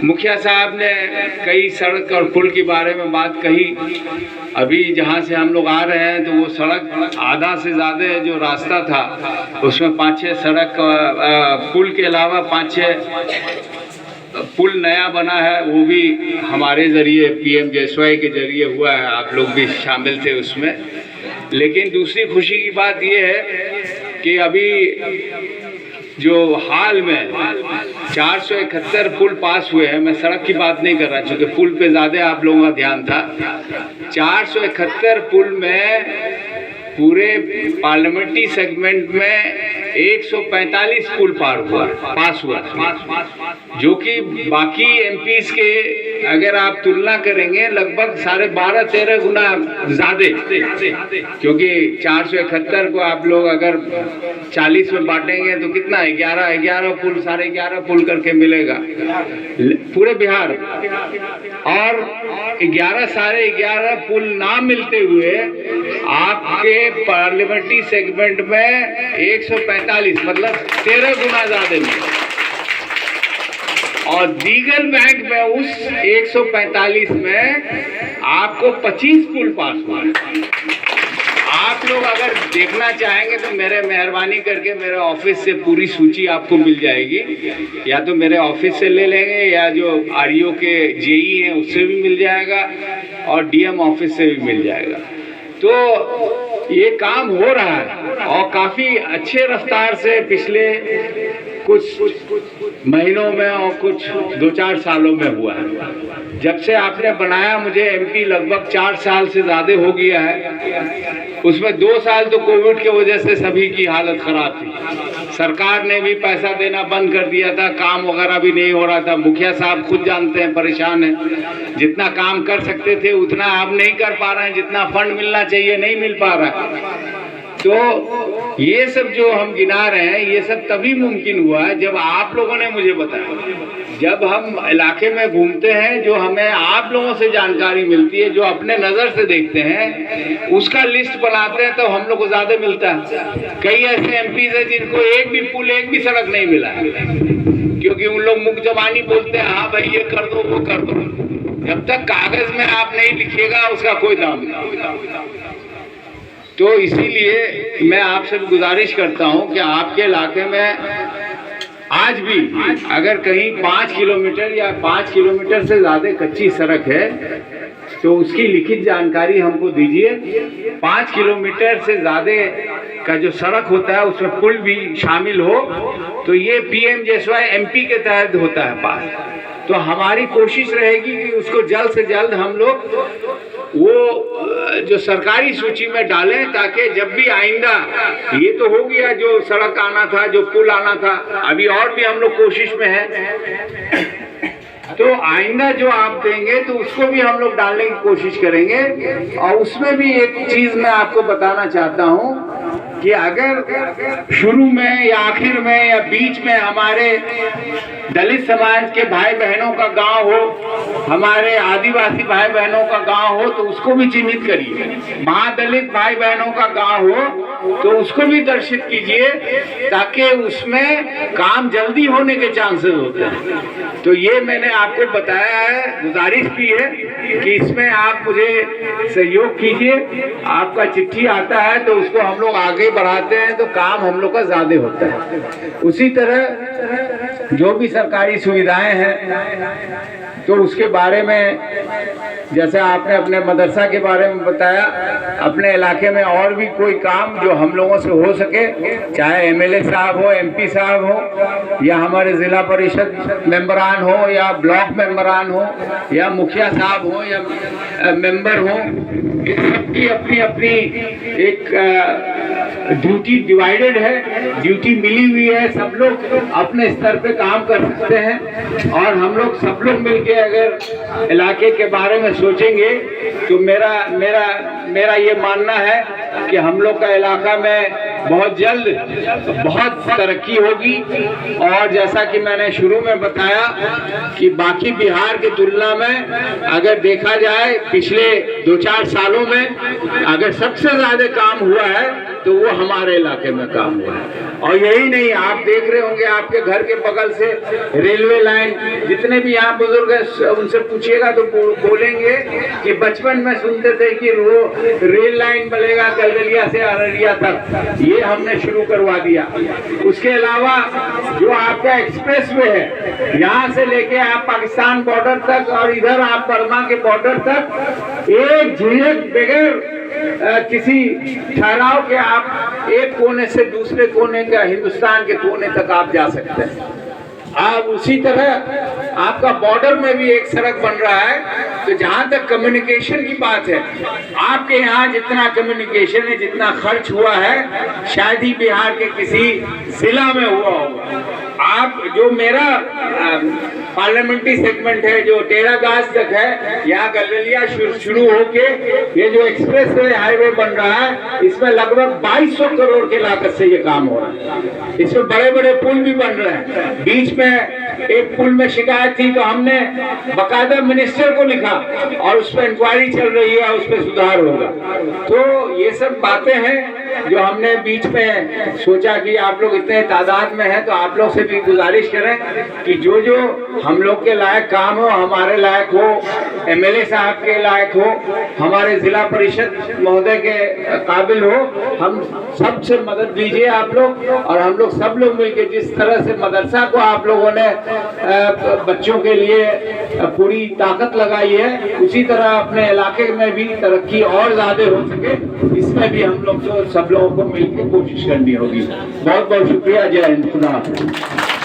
मुखिया साहब ने कई सड़क और पुल के बारे में बात कही। अभी जहाँ से हम लोग आ रहे हैं तो वो सड़क आधा से ज़्यादा जो रास्ता था उसमें 5-6 सड़क पुल के अलावा 5-6 पुल नया बना है, वो भी हमारे ज़रिए PM जयस्वाल के ज़रिए हुआ है। आप लोग भी शामिल थे उसमें। लेकिन दूसरी खुशी की बात ये है कि अभी जो हाल में 471 पुल पास हुए हैं, मैं सड़क की बात नहीं कर रहा क्योंकि पुल पे ज़्यादा आप लोगों का ध्यान था। 471 पुल में पूरे पार्लियामेंट्री सेगमेंट में 145 पुल पास हुआ, जो कि बाकी MPs के अगर आप तुलना करेंगे लगभग 12.5-13 गुना ज़्यादा, क्योंकि 471 को आप लोग अगर 40 में बांटेंगे तो कितना है, 11 पुल, 11.5 पुल करके मिलेगा पूरे बिहार। और 11 पुल ना मिलते हुए आपके पार्लियामेंट्री सेगमेंट में 145 मतलब 13 गुना ज़्यादा मिले। और दीगर बैंक में उस 145 में आपको 25 पुल पास हुआ। आप लोग अगर देखना चाहेंगे तो मेरे मेहरबानी करके मेरे ऑफिस से पूरी सूची आपको मिल जाएगी, या तो मेरे ऑफिस से ले लेंगे या जो REO के JE हैं उससे भी मिल जाएगा और DM ऑफिस से भी मिल जाएगा। तो ये काम हो रहा है और काफ़ी अच्छे रफ्तार से पिछले कुछ महीनों में और कुछ 2-4 सालों में हुआ है। जब से आपने बनाया मुझे MP लगभग 4 साल से ज़्यादा हो गया है। उसमें 2 साल तो कोविड की वजह से सभी की हालत ख़राब थी। सरकार ने भी पैसा देना बंद कर दिया था, काम वगैरह भी नहीं हो रहा था। मुखिया साहब खुद जानते हैं, परेशान हैं। जितना काम कर सकते थे उतना आप नहीं कर पा रहे हैं, जितना फंड मिलना चाहिए नहीं मिल पा रहा है। तो ये सब जो हम गिना रहे हैं ये सब तभी मुमकिन हुआ है जब आप लोगों ने मुझे बताया। जब हम इलाके में घूमते हैं, जो हमें आप लोगों से जानकारी मिलती है, जो अपने नज़र से देखते हैं, उसका लिस्ट बनाते हैं तो हम लोग को ज़्यादा मिलता है। कई ऐसे MPs हैं जिनको एक भी पुल, एक भी सड़क नहीं मिला है, क्योंकि उन लोग मुख जबानी बोलते हैं हाँ भाई ये कर दो वो कर दो। जब तक कागज़ में आप नहीं लिखिएगा उसका कोई दाम नहीं। तो इसीलिए मैं आपसे गुजारिश करता हूं कि आपके इलाके में आज भी अगर कहीं 5 किलोमीटर या 5 किलोमीटर से ज़्यादा कच्ची सड़क है तो उसकी लिखित जानकारी हमको दीजिए। 5 किलोमीटर से ज़्यादा का जो सड़क होता है उसमें पुल भी शामिल हो तो ये PM जयस्वाल MP के तहत होता है पास। तो हमारी कोशिश रहेगी कि उसको जल्द से जल्द हम लोग वो जो सरकारी सूची में डालें, ताकि जब भी आइंदा, ये तो हो गया जो सड़क आना था, जो पुल आना था, अभी और भी हम लोग कोशिश में हैं। तो आइंदा जो आप देंगे तो उसको भी हम लोग डालने की कोशिश करेंगे। और उसमें भी एक चीज़ मैं आपको बताना चाहता हूँ कि अगर शुरू में या आखिर में या बीच में हमारे दलित समाज के भाई बहनों का गांव हो, हमारे आदिवासी भाई बहनों का गांव हो तो उसको भी चिन्हित करिए। महादलित भाई बहनों का गांव हो तो उसको भी दर्शित कीजिए, ताकि उसमें काम जल्दी होने के चांसेस होते हैं। तो ये मैंने आपको बताया है, गुजारिश की है कि इसमें आप मुझे सहयोग कीजिए। आपका चिट्ठी आता है तो उसको हम लोग आगे बढ़ाते हैं तो काम हम लोग का ज़्यादा होता है। उसी तरह जो भी सरकारी सुविधाएं हैं तो उसके बारे में, जैसे आपने अपने मदरसा के बारे में बताया, अपने इलाके में और भी कोई काम जो हम लोगों से हो सके, चाहे MLA साहब हो, MP साहब हो, या हमारे ज़िला परिषद मेंबरान हो, या ब्लॉक मेंबरान हो, या मुखिया साहब हो, या मेंबर हो, सबकी अपनी अपनी एक ड्यूटी डिवाइडेड है, ड्यूटी मिली हुई है। सब लोग अपने स्तर पे काम कर सकते हैं और हम लोग सब लोग मिलके अगर इलाके के बारे में सोचेंगे तो मेरा ये मानना है कि हम लोग का इलाका में बहुत जल्द बहुत तरक्की होगी। और जैसा कि मैंने शुरू में बताया कि बाकी बिहार की तुलना में अगर देखा जाए पिछले 2-4 सालों में अगर सबसे ज्यादा काम हुआ है तो वो हमारे इलाके में काम हुआ है। और यही नहीं, आप देख रहे होंगे आपके घर के बगल से रेलवे लाइन, जितने भी यहाँ बुजुर्ग हैं उनसे पूछिएगा तो बोलेंगे कि बचपन में सुनते थे कि वो रेल लाइन बनेगा गलगलिया से अररिया तक, ये हमने शुरू करवा दिया। उसके अलावा जो आपका एक्सप्रेस वे है यहाँ से लेके आप पाकिस्तान बॉर्डर तक और इधर आप बर्मा के बॉर्डर तक एक झिझक बगैर किसी ठहराव के आप एक कोने से दूसरे कोने का हिंदुस्तान के कोने तक आप जा सकते हैं। आप उसी तरह आपका बॉर्डर में भी एक सड़क बन रहा है। तो जहां तक कम्युनिकेशन की बात है, आपके यहाँ जितना कम्युनिकेशन है, जितना खर्च हुआ है, शायद ही बिहार के किसी जिला में हुआ होगा। आप जो मेरा पार्लियामेंट्री सेगमेंट है जो टेरागाज तक है, यहाँ गलगलिया शुरू होके ये जो एक्सप्रेस वे हाईवे बन रहा है, इसमें लगभग 2200 करोड़ के लागत से ये काम हो रहा है। इसमें बड़े बड़े पुल भी बन रहे हैं। बीच में एक पुल में शिकायत थी तो हमने बकायदा मिनिस्टर को लिखा और उस पर इंक्वायरी चल रही है, उस पर सुधार होगा। तो ये सब बातें हैं जो हमने बीच में सोचा कि आप लोग इतने तादाद में हैं तो आप लोग से भी गुजारिश करें कि जो जो हम लोग के लायक काम हो, हमारे लायक हो, एमएलए साहब के लायक हो, हमारे जिला परिषद महोदय के काबिल हो, हम सब से मदद दीजिए आप लोग। और हम लोग सब लोग मिलकर जिस तरह से मदरसा को आप लोगों ने बच्चों के लिए पूरी ताकत लगाई है, उसी तरह अपने इलाके में भी तरक्की और ज्यादा हो सके, इसमें भी हम लोग सब लोगों को मिलकर कोशिश करनी होगी। बहुत बहुत शुक्रिया। जय हिंद। खुदा हाफिज़।